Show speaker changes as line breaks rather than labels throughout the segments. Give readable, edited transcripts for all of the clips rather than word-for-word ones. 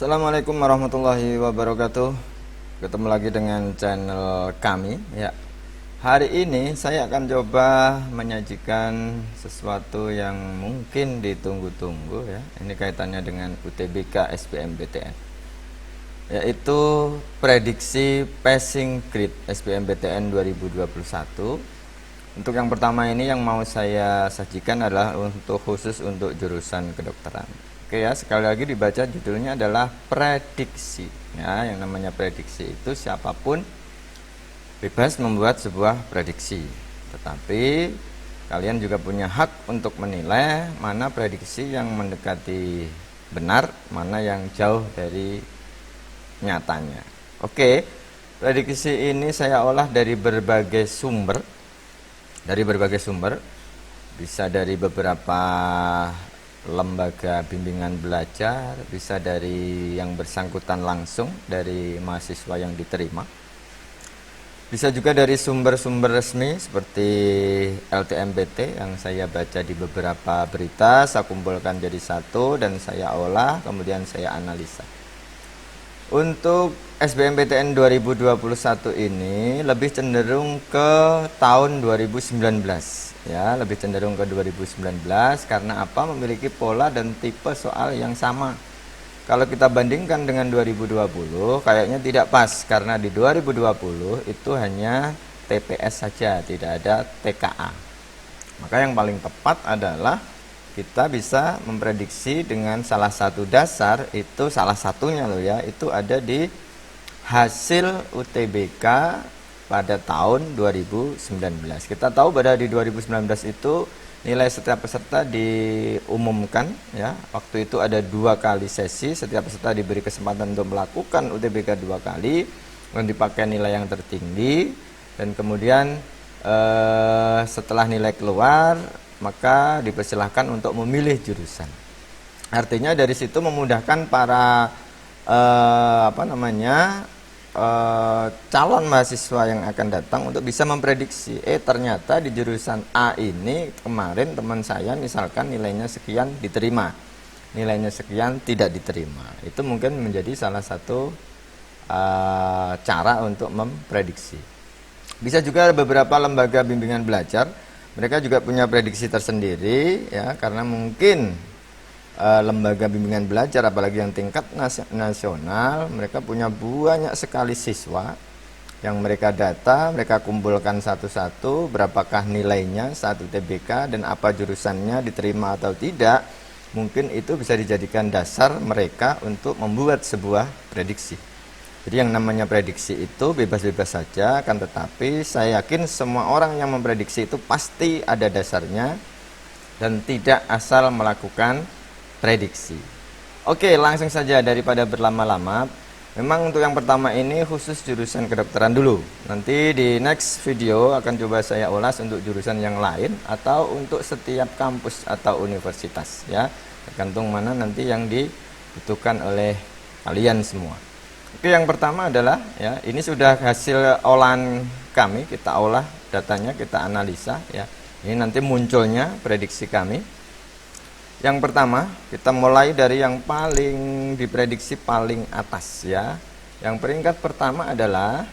Assalamualaikum warahmatullahi wabarakatuh. Ketemu lagi dengan channel kami ya. Hari ini saya akan coba menyajikan sesuatu yang mungkin ditunggu-tunggu ya. Ini kaitannya dengan UTBK SBMPTN, yaitu prediksi passing grade SBMPTN 2021. Untuk yang pertama ini yang mau saya sajikan adalah khusus untuk jurusan kedokteran. Oke ya, sekali lagi dibaca judulnya adalah prediksi. Ya, yang namanya prediksi itu siapapun bebas membuat sebuah prediksi. Tetapi kalian juga punya hak untuk menilai mana prediksi yang mendekati benar, mana yang jauh dari nyatanya. Oke, prediksi ini saya olah dari berbagai sumber. Bisa dari beberapa lembaga bimbingan belajar, bisa dari yang bersangkutan langsung dari mahasiswa yang diterima, bisa juga dari sumber-sumber resmi seperti LTMPT yang saya baca di beberapa berita, saya kumpulkan jadi satu dan saya olah, kemudian saya analisa. Untuk SBMPTN 2021 ini lebih cenderung ke tahun 2019 ya, lebih cenderung ke 2019 karena apa? Memiliki pola dan tipe soal yang sama. Kalau kita bandingkan dengan 2020 kayaknya tidak pas, karena di 2020 itu hanya TPS saja, tidak ada TKA. Maka yang paling tepat adalah kita bisa memprediksi dengan salah satu dasar, itu salah satunya loh ya, itu ada di hasil UTBK pada tahun 2019. Kita tahu pada di 2019 itu nilai setiap peserta diumumkan ya. Waktu itu ada 2 kali sesi, setiap peserta diberi kesempatan untuk melakukan UTBK 2 kali dan dipakai nilai yang tertinggi. Dan kemudian setelah nilai keluar maka dipersilahkan untuk memilih jurusan. Artinya dari situ memudahkan para calon mahasiswa yang akan datang untuk bisa memprediksi, ternyata di jurusan A ini kemarin teman saya misalkan nilainya sekian diterima, nilainya sekian tidak diterima. Itu mungkin menjadi salah satu cara untuk memprediksi. Bisa juga beberapa lembaga bimbingan belajar, mereka juga punya prediksi tersendiri ya, karena mungkin lembaga bimbingan belajar apalagi yang tingkat nasional, mereka punya banyak sekali siswa yang mereka data, mereka kumpulkan satu-satu berapakah nilainya saat UTBK dan apa jurusannya diterima atau tidak. Mungkin itu bisa dijadikan dasar mereka untuk membuat sebuah prediksi. Jadi yang namanya prediksi itu bebas-bebas saja, akan tetapi saya yakin semua orang yang memprediksi itu pasti ada dasarnya dan tidak asal melakukan prediksi. Oke, langsung saja daripada berlama-lama. Memang untuk yang pertama ini khusus jurusan kedokteran dulu. Nanti di next video akan coba saya ulas untuk jurusan yang lain atau untuk setiap kampus atau universitas ya. Tergantung mana nanti yang dibutuhkan oleh kalian semua. Oke, yang pertama adalah ya, ini sudah hasil olahan kami, kita olah datanya, kita analisa ya. Ini nanti munculnya prediksi kami. Yang pertama, kita mulai dari yang paling diprediksi paling atas ya. Yang peringkat pertama adalah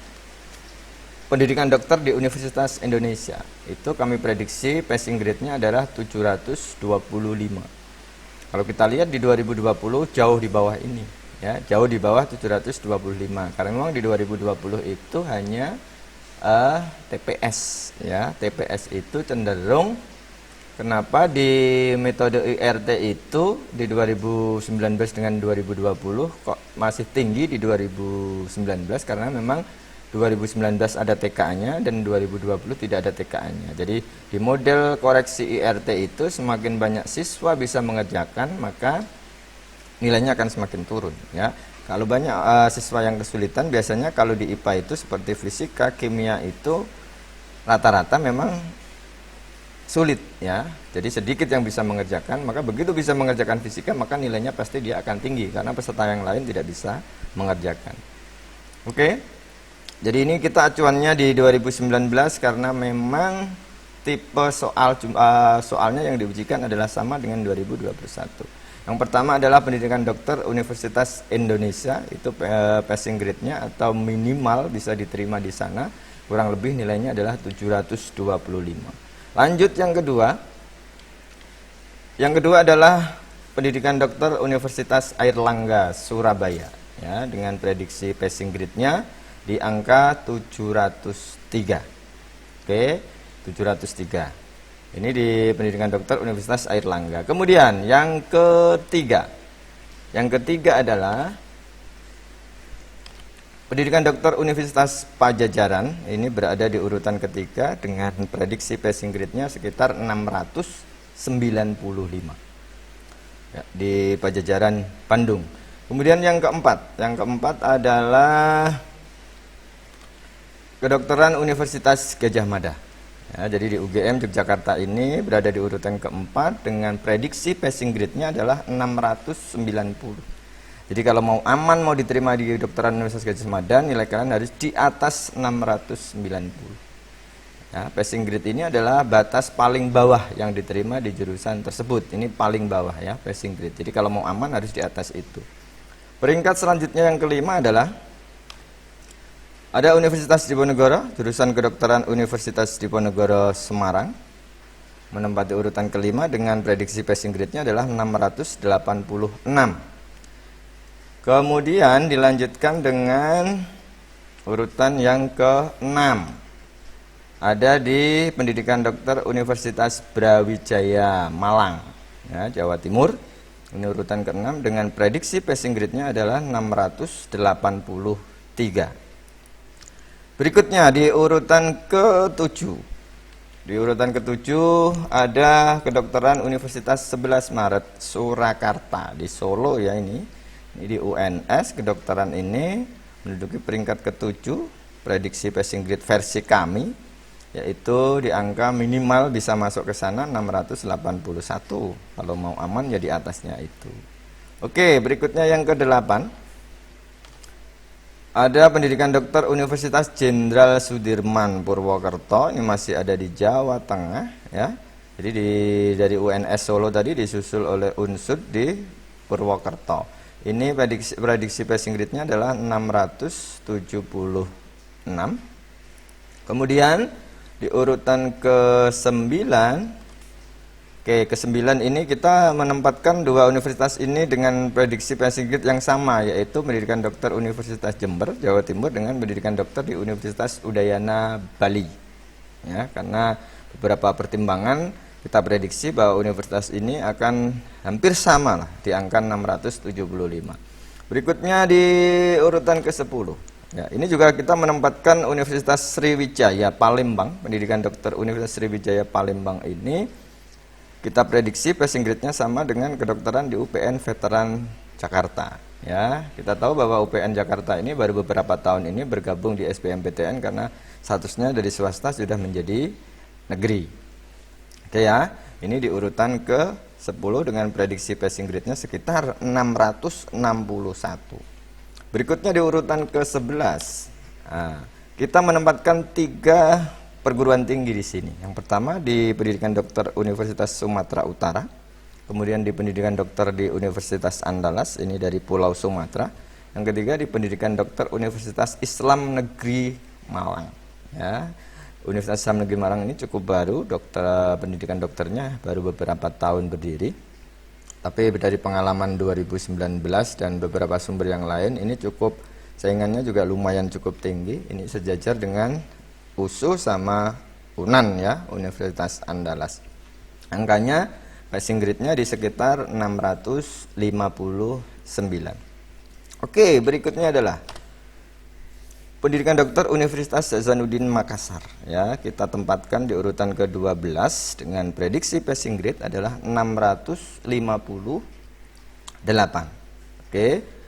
pendidikan dokter di Universitas Indonesia. Itu kami prediksi passing grade-nya adalah 725. Kalau kita lihat di 2020 jauh di bawah ini ya, jauh di bawah 725. Karena memang di 2020 itu hanya TPS ya. TPS itu cenderung, kenapa di metode IRT itu di 2019 dengan 2020 kok masih tinggi di 2019? Karena memang 2019 ada TKA-nya dan 2020 tidak ada TKA-nya. Jadi di model koreksi IRT itu semakin banyak siswa bisa mengerjakan, maka nilainya akan semakin turun ya. Kalau banyak siswa yang kesulitan, biasanya kalau di IPA itu seperti fisika, kimia itu rata-rata memang sulit ya, jadi sedikit yang bisa mengerjakan, maka begitu bisa mengerjakan fisika maka nilainya pasti dia akan tinggi karena peserta yang lain tidak bisa mengerjakan. Oke, jadi ini kita acuannya di 2019 karena memang tipe soalnya yang diujikan adalah sama dengan 2021. Yang pertama adalah pendidikan dokter Universitas Indonesia, itu passing grade-nya atau minimal bisa diterima di sana, kurang lebih nilainya adalah 725. Lanjut yang kedua. Yang kedua adalah pendidikan dokter Universitas Airlangga Surabaya, ya, dengan prediksi passing grade-nya di angka 703. Oke, 703. Ini di pendidikan dokter Universitas Airlangga. Kemudian yang ketiga. Yang ketiga adalah pendidikan dokter Universitas Pajajaran. Ini berada di urutan ketiga dengan prediksi passing grade-nya sekitar 695. Ya, di Pajajaran Bandung. Kemudian yang keempat. Yang keempat adalah kedokteran Universitas Gadjah Mada. Ya, jadi di UGM Yogyakarta ini berada di urutan keempat dengan prediksi passing grade-nya adalah 690. Jadi kalau mau aman, mau diterima di kedokteran Universitas Gadjah Mada, nilai kalian harus di atas 690. Ya, passing grade ini adalah batas paling bawah yang diterima di jurusan tersebut. Ini paling bawah ya, passing grade. Jadi kalau mau aman harus di atas itu. Peringkat selanjutnya yang kelima adalah ada Universitas Diponegoro, jurusan kedokteran Universitas Diponegoro Semarang, menempati urutan kelima dengan prediksi passing grade-nya adalah 686. Kemudian dilanjutkan dengan urutan yang ke-6. Ada di pendidikan dokter Universitas Brawijaya Malang, ya, Jawa Timur. Ini urutan ke-6 dengan prediksi passing grade-nya adalah 683. Berikutnya di urutan ke-7. Di urutan ke-7 ada kedokteran Universitas 11 Maret Surakarta di Solo ya ini. Ini di UNS kedokteran ini menduduki peringkat ke-7 prediksi passing grade versi kami, yaitu di angka minimal bisa masuk ke sana 681. Kalau mau aman ya di atasnya itu. Oke, berikutnya yang ke-8. Ada pendidikan dokter Universitas Jenderal Sudirman Purwokerto, ini masih ada di Jawa Tengah ya. Jadi dari UNS Solo tadi disusul oleh Unsud di Purwokerto. Ini prediksi passing grade-nya adalah 676. Kemudian di urutan ke-9, ke-9 ini kita menempatkan dua universitas ini dengan prediksi passing grade yang sama, yaitu pendidikan dokter Universitas Jember, Jawa Timur dengan pendidikan dokter di Universitas Udayana, Bali. Ya, karena beberapa pertimbangan kita prediksi bahwa universitas ini akan hampir sama lah di angka 675. Berikutnya di urutan ke-10. Ya, ini juga kita menempatkan Universitas Sriwijaya Palembang, pendidikan dokter Universitas Sriwijaya Palembang ini kita prediksi passing grade-nya sama dengan kedokteran di UPN Veteran Jakarta. Ya, kita tahu bahwa UPN Jakarta ini baru beberapa tahun ini bergabung di SBMPTN karena statusnya dari swasta sudah menjadi negeri. Oke ya, ini di urutan ke-10 dengan prediksi passing grade-nya sekitar 661. Berikutnya di urutan ke-11. Nah, kita menempatkan 3 perguruan tinggi di sini. Yang pertama di pendidikan dokter Universitas Sumatera Utara, kemudian di pendidikan dokter di Universitas Andalas, ini dari Pulau Sumatera. Yang ketiga di pendidikan dokter Universitas Islam Negeri Malang. Ya, Universitas Islam Negeri Malang ini cukup baru, pendidikan dokternya baru beberapa tahun berdiri. Tapi dari pengalaman 2019 dan beberapa sumber yang lain, ini cukup saingannya juga lumayan cukup tinggi. Ini sejajar dengan USU sama UNAN ya, Universitas Andalas. Angkanya passing grade-nya di sekitar 659. Oke, berikutnya adalah pendidikan dokter Universitas Hasanuddin Makassar ya, kita tempatkan di urutan ke-12 dengan prediksi passing grade adalah 658. Oke.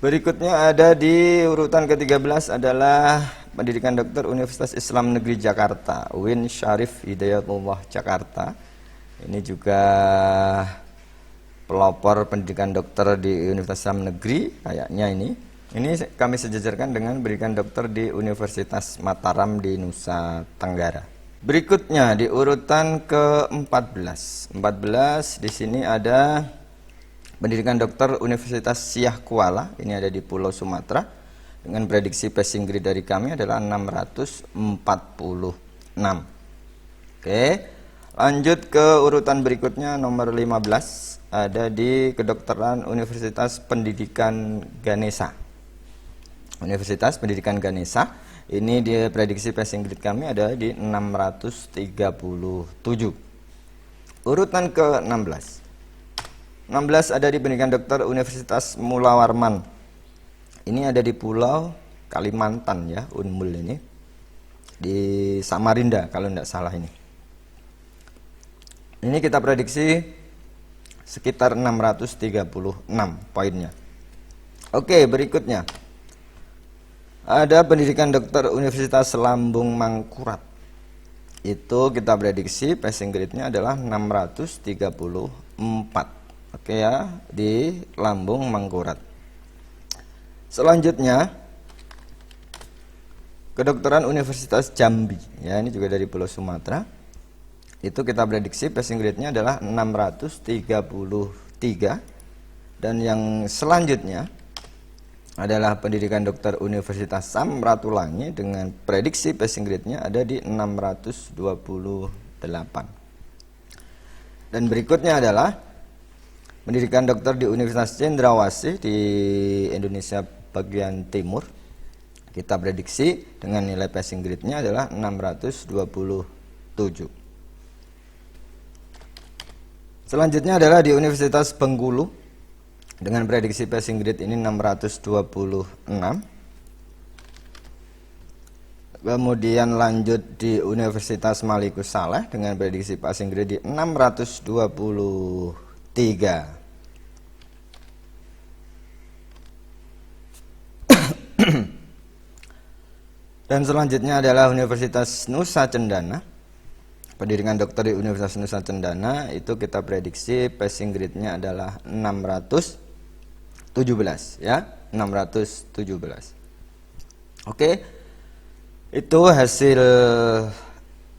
Berikutnya ada di urutan ke-13 adalah pendidikan dokter Universitas Islam Negeri Jakarta, UIN Syarif Hidayatullah Jakarta. Ini juga pelopor pendidikan dokter di Universitas Islam Negeri kayaknya ini. Ini kami sejajarkan dengan pendidikan dokter di Universitas Mataram di Nusa Tenggara. Berikutnya di urutan ke-14. 14 di sini ada Pendidikan dokter Universitas Siah Kuala, ini ada di Pulau Sumatera, dengan prediksi passing grade dari kami adalah 646. Oke, lanjut ke urutan berikutnya, nomor 15, ada di Kedokteran Universitas Pendidikan Ganesha. Universitas Pendidikan Ganesha, ini dia prediksi passing grade kami ada di 637. Urutan ke-16. 16 ada di Pendidikan Dokter Universitas Mula Warman. Ini ada di Pulau Kalimantan ya, Unmul ini. Di Samarinda kalau tidak salah ini. Ini kita prediksi sekitar 636 poinnya. Oke, berikutnya. Ada Pendidikan Dokter Universitas Lambung Mangkurat. Itu kita prediksi passing grade-nya adalah 634. Oke ya, di Lambung Mangkurat. Selanjutnya, Kedokteran Universitas Jambi. Ya, ini juga dari Pulau Sumatera. Itu kita prediksi passing grade-nya adalah 633. Dan yang selanjutnya adalah Pendidikan Dokter Universitas Samratulangi dengan prediksi passing grade-nya ada di 628. Dan berikutnya adalah Pendidikan Dokter di Universitas Cendrawasih di Indonesia bagian timur. Kita prediksi dengan nilai passing grade-nya adalah 627. Selanjutnya adalah di Universitas Bengkulu dengan prediksi passing grade ini 626. Kemudian lanjut di Universitas Malikus Saleh dengan prediksi passing grade di 623. Dan selanjutnya adalah Universitas Nusa Cendana. Pendidikan dokter di Universitas Nusa Cendana itu kita prediksi passing grade-nya adalah 617 ya, 617. Oke. Itu hasil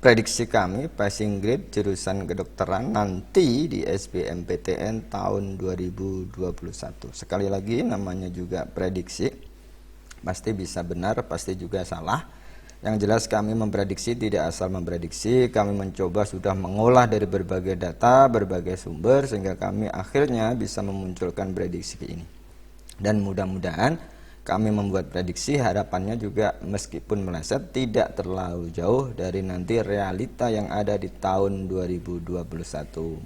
prediksi kami passing grade jurusan kedokteran nanti di SBMPTN tahun 2021. Sekali lagi namanya juga prediksi. Pasti bisa benar, pasti juga salah. Yang jelas kami memprediksi tidak asal memprediksi, kami mencoba sudah mengolah dari berbagai data, berbagai sumber, sehingga kami akhirnya bisa memunculkan prediksi ini. Dan mudah-mudahan kami membuat prediksi, harapannya juga meskipun meleset tidak terlalu jauh dari nanti realita yang ada di tahun 2021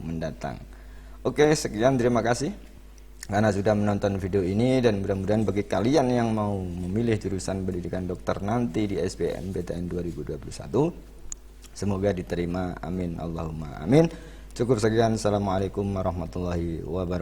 mendatang. Oke, sekian, terima kasih karena sudah menonton video ini, dan mudah-mudahan bagi kalian yang mau memilih jurusan pendidikan dokter nanti di SBMPTN 2021 semoga diterima, amin Allahumma amin. Cukup sekian, assalamualaikum warahmatullahi wabarakatuh.